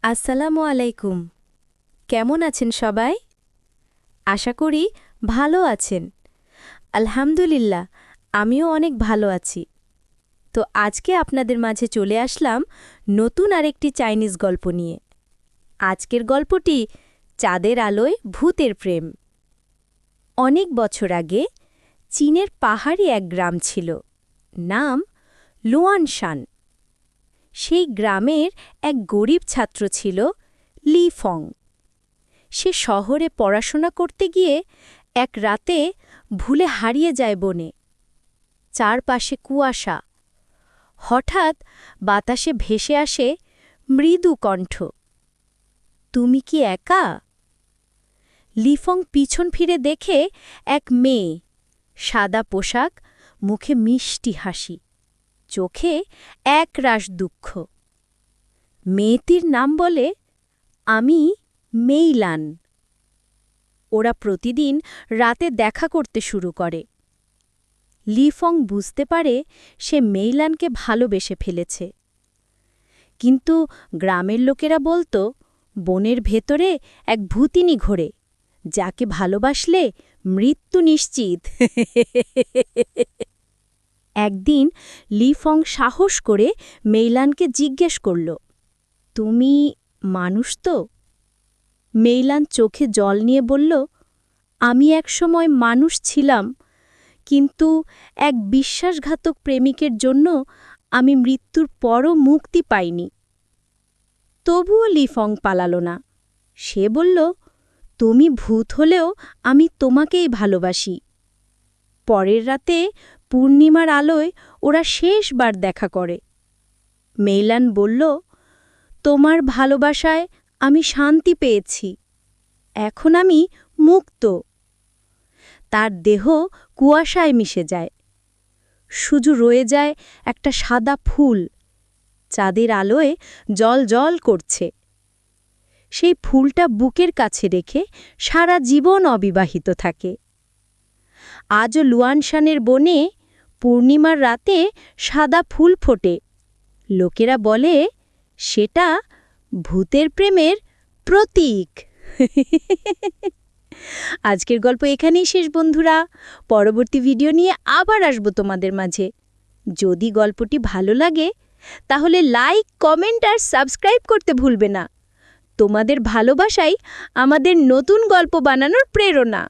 আসসালামু আলাইকুম। কেমন আছেন সবাই? আশা করি ভালো আছেন। আলহামদুলিল্লাহ, আমিও অনেক ভালো আছি। তো আজকে আপনাদের মাঝে চলে আসলাম নতুন আরেকটি চাইনিজ গল্প নিয়ে। আজকের গল্পটি চাঁদের আলোয় ভূতের প্রেম। অনেক বছর আগে চীনের পাহাড়ি এক গ্রাম ছিল, নাম লুয়ানশান। সেই গ্রামের এক গরিব ছাত্র ছিল লি ফং। সে শহরে পড়াশোনা করতে গিয়ে এক রাতে ভুলে হারিয়ে যায় বনে। চারপাশে কুয়াশা। হঠাৎ বাতাসে ভেসে আসে মৃদু কণ্ঠ, তুমি কি একা? লিফং পিছন ফিরে দেখে এক মেয়ে, সাদা পোশাক, মুখে মিষ্টি হাসি, চোখে একরাশ দুঃখ। মেয়েটির নাম বলে, আমি মেইলান। ওরা প্রতিদিন রাতে দেখা করতে শুরু করে। লিফং বুঝতে পারে সে মেইলানকে ভালোবেসে ফেলেছে। কিন্তু গ্রামের লোকেরা বলতো, বনের ভেতরে এক ভূতিনী ঘোরে, যাকে ভালোবাসলে মৃত্যু নিশ্চিত। একদিন লিফং সাহস করে মেইলানকে জিজ্ঞেস করল, তুমি মানুষ তো? মেইলান চোখে জল নিয়ে বলল, আমি একসময় মানুষ ছিলাম, কিন্তু এক বিশ্বাসঘাতক প্রেমিকের জন্য আমি মৃত্যুর পরও মুক্তি পাইনি। তবুও লিফং পালাল না। সে বলল, তুমি ভূত হলেও আমি তোমাকেই ভালোবাসি। পরের রাতে পূর্ণিমার আলোয় ওরা শেষবার দেখা করে। মেইলান বলল, তোমার ভালোবাসায় আমি শান্তি পেয়েছি, এখন আমি মুক্ত। তার দেহ কুয়াশায় মিশে যায়, শুধু রয়ে যায় একটা সাদা ফুল, চাঁদের আলোয় জ্বলজ্বল করছে। সেই ফুলটা বুকের কাছে রেখে সারা জীবন অবিবাহিত থাকে। আজও লুয়ানশানের বনে পূর্ণিমার রাতে সাদা ফুল ফোটে। লোকেরা বলে, সেটা ভূতের প্রেমের প্রতীক। আজকের গল্প এখানেই শেষ বন্ধুরা। পরবর্তী ভিডিও নিয়ে আবার আসব তোমাদের মাঝে। যদি গল্পটি ভালো লাগে তাহলে লাইক, কমেন্ট আর সাবস্ক্রাইব করতে ভুলবে না। তোমাদের ভালোবাসাই আমাদের নতুন গল্প বানানোর প্রেরণা।